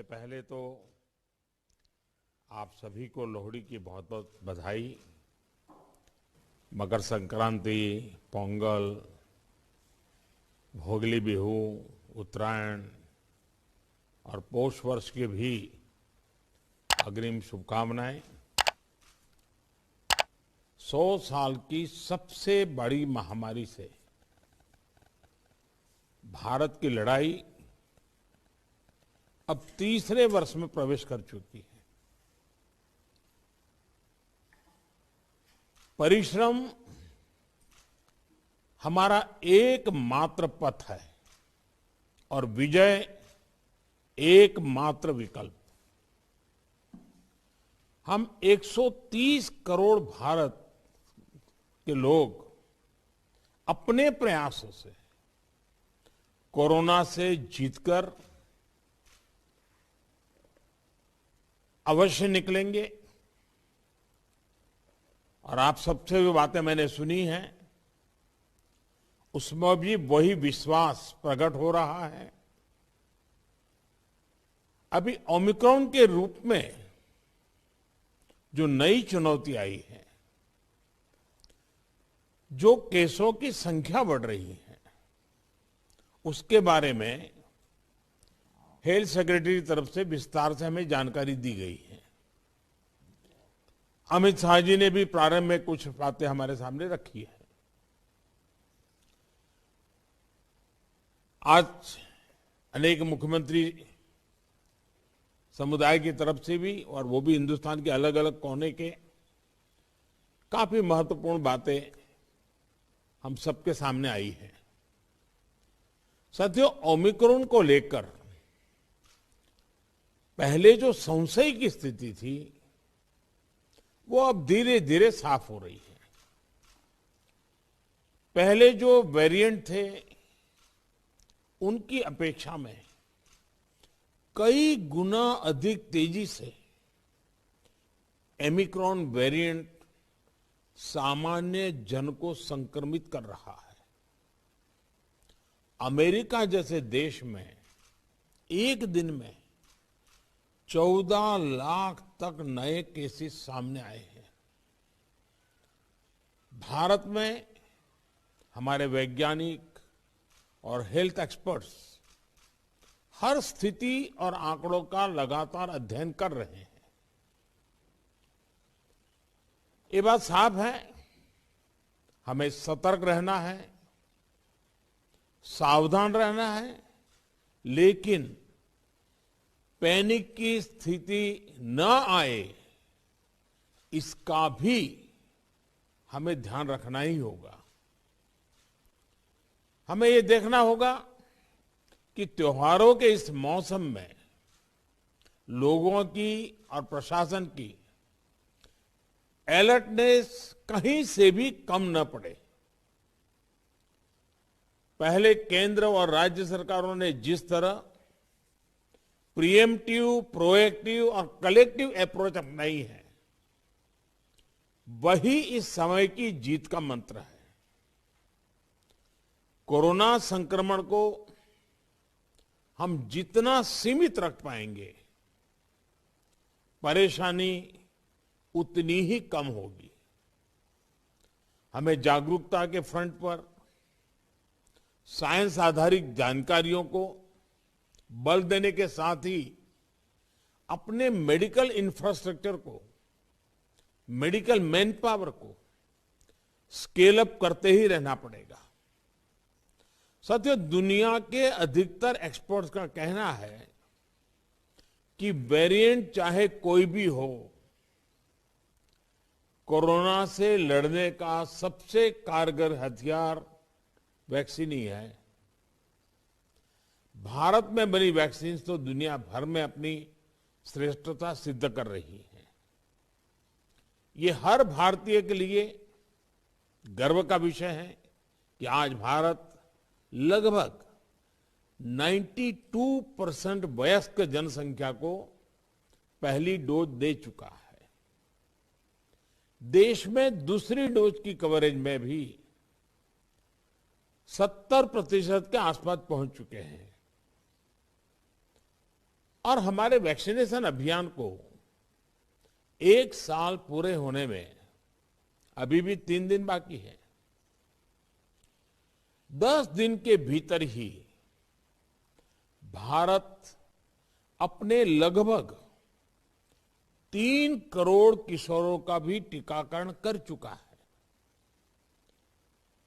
सबसे पहले तो आप सभी को लोहड़ी की बहुत बहुत बधाई। मकर संक्रांति, पोंगल, भोगली बिहू, उत्तरायण और पौष वर्ष की भी अग्रिम शुभकामनाएं। 100 साल की सबसे बड़ी महामारी से भारत की लड़ाई अब तीसरे वर्ष में प्रवेश कर चुकी है। परिश्रम हमारा एकमात्र पथ है और विजय एकमात्र विकल्प। हम 130 करोड़ भारत के लोग अपने प्रयासों से कोरोना से जीतकर अवश्य निकलेंगे। और आप सबसे जो बातें मैंने सुनी हैं उसमें भी वही विश्वास प्रकट हो रहा है। अभी ओमिक्रॉन के रूप में जो नई चुनौती आई है, जो केसों की संख्या बढ़ रही है, उसके बारे में हेल्थ सेक्रेटरी की तरफ से विस्तार से हमें जानकारी दी गई है। अमित शाह जी ने भी प्रारंभ में कुछ बातें हमारे सामने रखी है। आज अनेक मुख्यमंत्री समुदाय की तरफ से भी, और वो भी हिंदुस्तान के अलग अलग कोने के, काफी महत्वपूर्ण बातें हम सबके सामने आई है। साथियों, ओमिक्रॉन को लेकर पहले जो संशय की स्थिति थी वो अब धीरे धीरे साफ हो रही है। पहले जो वेरिएंट थे उनकी अपेक्षा में कई गुना अधिक तेजी से ओमिक्रॉन वेरिएंट सामान्य जन को संक्रमित कर रहा है। अमेरिका जैसे देश में एक दिन में 14 लाख तक नए केसेस सामने आए हैं। भारत में हमारे वैज्ञानिक और हेल्थ एक्सपर्ट्स हर स्थिति और आंकड़ों का लगातार अध्ययन कर रहे हैं। ये बात साफ है, हमें सतर्क रहना है, सावधान रहना है, लेकिन पैनिक की स्थिति न आए इसका भी हमें ध्यान रखना ही होगा। हमें ये देखना होगा कि त्योहारों के इस मौसम में लोगों की और प्रशासन की अलर्टनेस कहीं से भी कम न पड़े। पहले केंद्र और राज्य सरकारों ने जिस तरह प्रिएम्प्टिव, प्रोएक्टिव और कलेक्टिव अप्रोच अपनाई है, वही इस समय की जीत का मंत्र है। कोरोना संक्रमण को हम जितना सीमित रख पाएंगे, परेशानी उतनी ही कम होगी। हमें जागरूकता के फ्रंट पर साइंस आधारित जानकारियों को बल देने के साथ ही अपने मेडिकल इंफ्रास्ट्रक्चर को, मेडिकल मैन पावर को स्केल अप करते ही रहना पड़ेगा। साथियों, दुनिया के अधिकतर एक्सपर्ट्स का कहना है कि वेरिएंट चाहे कोई भी हो, कोरोना से लड़ने का सबसे कारगर हथियार वैक्सीन ही है। भारत में बनी वैक्सीन तो दुनिया भर में अपनी श्रेष्ठता सिद्ध कर रही है। ये हर भारतीय के लिए गर्व का विषय है कि आज भारत लगभग 92% वयस्क जनसंख्या को पहली डोज दे चुका है। देश में दूसरी डोज की कवरेज में भी 70% के आसपास पहुंच चुके हैं। और हमारे वैक्सीनेशन अभियान को 1 साल पूरे होने में अभी भी 3 दिन बाकी है। 10 दिन के भीतर ही भारत अपने लगभग 3 करोड़ किशोरों का भी टीकाकरण कर चुका है।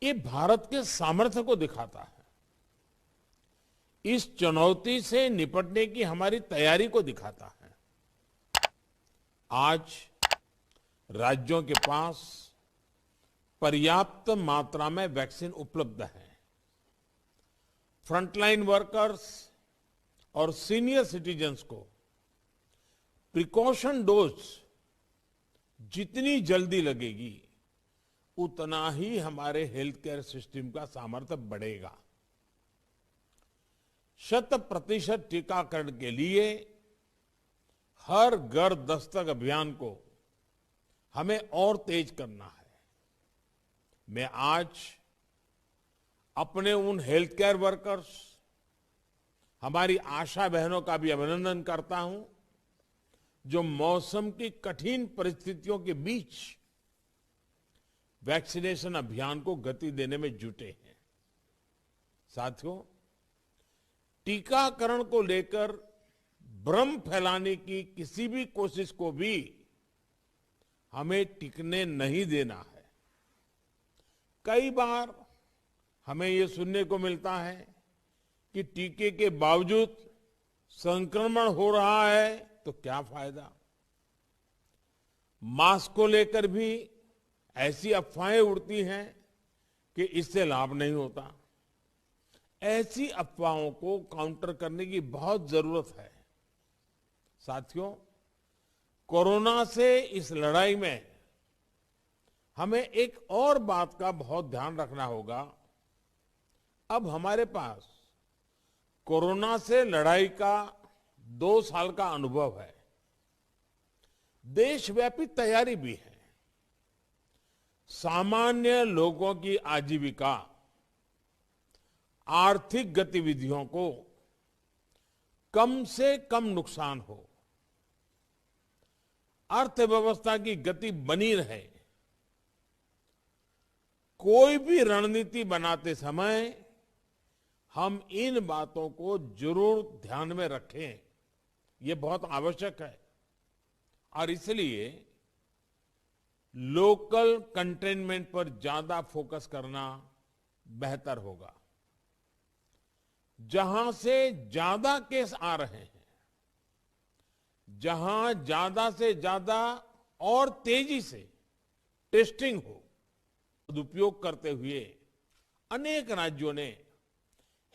ये भारत के सामर्थ्य को दिखाता है, इस चुनौती से निपटने की हमारी तैयारी को दिखाता है। आज राज्यों के पास पर्याप्त मात्रा में वैक्सीन उपलब्ध है। फ्रंटलाइन वर्कर्स और सीनियर सिटीजन्स को प्रिकॉशन डोज जितनी जल्दी लगेगी उतना ही हमारे हेल्थ केयर सिस्टम का सामर्थ्य बढ़ेगा। 100% टीकाकरण के लिए हर घर दस्तक अभियान को हमें और तेज करना है। मैं आज अपने उन हेल्थ केयर वर्कर्स, हमारी आशा बहनों का भी अभिनंदन करता हूं जो मौसम की कठिन परिस्थितियों के बीच वैक्सीनेशन अभियान को गति देने में जुटे हैं। साथियों, टीकाकरण को लेकर भ्रम फैलाने की किसी भी कोशिश को भी हमें टिकने नहीं देना है। कई बार हमें ये सुनने को मिलता है कि टीके के बावजूद संक्रमण हो रहा है तो क्या फायदा। मास्क को लेकर भी ऐसी अफवाहें उड़ती हैं कि इससे लाभ नहीं होता। ऐसी अफवाहों को काउंटर करने की बहुत जरूरत है। साथियों, कोरोना से इस लड़ाई में हमें एक और बात का बहुत ध्यान रखना होगा। अब हमारे पास कोरोना से लड़ाई का 2 साल का अनुभव है। देशव्यापी तैयारी भी है। सामान्य लोगों की आजीविका, आर्थिक गतिविधियों को कम से कम नुकसान हो, अर्थव्यवस्था की गति बनी रहे, कोई भी रणनीति बनाते समय हम इन बातों को जरूर ध्यान में रखें। ये बहुत आवश्यक है और इसलिए लोकल कंटेनमेंट पर ज्यादा फोकस करना बेहतर होगा। जहां से ज्यादा केस आ रहे हैं, जहां ज्यादा से ज्यादा और तेजी से टेस्टिंग हो, सदुपयोग करते हुए अनेक राज्यों ने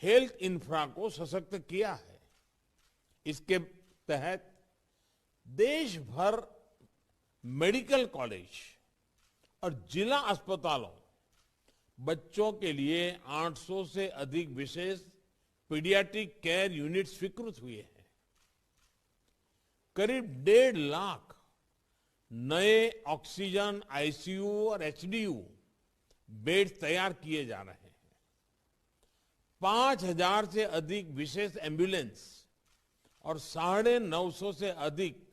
हेल्थ इंफ्रा को सशक्त किया है। इसके तहत देश भर मेडिकल कॉलेज और जिला अस्पतालों बच्चों के लिए 800 से अधिक विशेष पीडियाट्रिक केयर यूनिट स्वीकृत हुए हैं। करीब 1.5 लाख नए ऑक्सीजन, आईसीयू और एचडीयू बेड तैयार किए जा रहे हैं। 5,000 से अधिक विशेष एम्बुलेंस और 950 से अधिक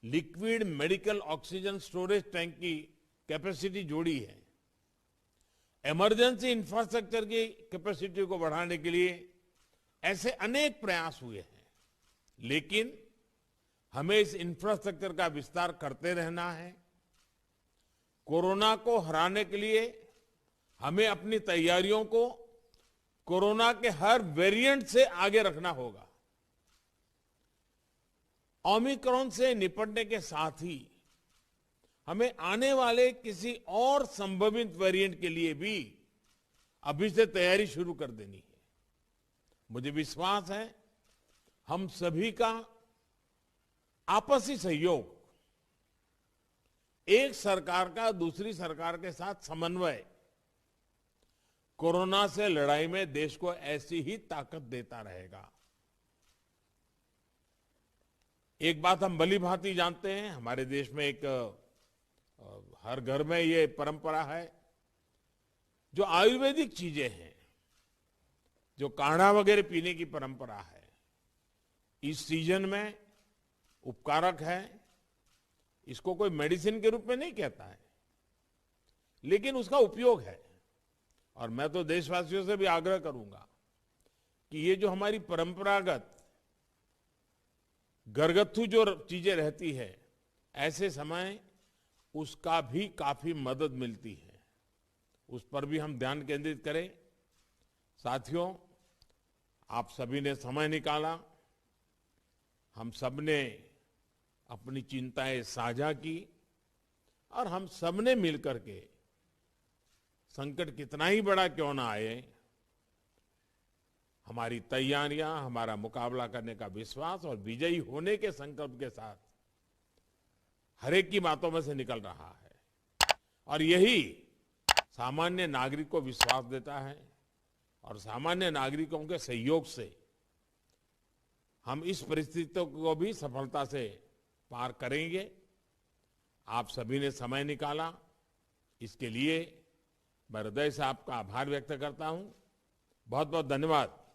liquid medical oxygen storage tank की कैपेसिटी जोड़ी है। इमरजेंसी इंफ्रास्ट्रक्चर की कैपेसिटी को बढ़ाने के लिए ऐसे अनेक प्रयास हुए हैं, लेकिन हमें इस इंफ्रास्ट्रक्चर का विस्तार करते रहना है। कोरोना को हराने के लिए हमें अपनी तैयारियों को कोरोना के हर वेरिएंट से आगे रखना होगा। ओमिक्रॉन से निपटने के साथ ही हमें आने वाले किसी और संभावित वेरिएंट के लिए भी अभी से तैयारी शुरू कर देनी है। मुझे विश्वास है हम सभी का आपसी सहयोग, एक सरकार का दूसरी सरकार के साथ समन्वय कोरोना से लड़ाई में देश को ऐसी ही ताकत देता रहेगा। एक बात हम भली भांति जानते हैं, हमारे देश में एक हर घर में ये परंपरा है, जो आयुर्वेदिक चीजें हैं, जो काढ़ा वगैरह पीने की परंपरा है, इस सीजन में उपकारक है, इसको कोई मेडिसिन के रूप में नहीं कहता है, लेकिन उसका उपयोग है। और मैं तो देशवासियों से भी आग्रह करूंगा कि ये जो हमारी परंपरागत घरगथ्थू जो चीजें रहती है, ऐसे समय उसका भी काफी मदद मिलती है, उस पर भी हम ध्यान केंद्रित करें। साथियों, आप सभी ने समय निकाला, हम सब ने अपनी चिंताएं साझा की और हम सब ने मिलकर के संकट कितना ही बड़ा क्यों ना आए, हमारी तैयारियां, हमारा मुकाबला करने का विश्वास और विजयी होने के संकल्प के साथ हर एक की बातों में से निकल रहा है। और यही सामान्य नागरिक को विश्वास देता है और सामान्य नागरिकों के सहयोग से हम इस परिस्थितियों को भी सफलता से पार करेंगे। आप सभी ने समय निकाला, इसके लिए मैं हृदय से आपका आभार व्यक्त करता हूं। बहुत बहुत धन्यवाद।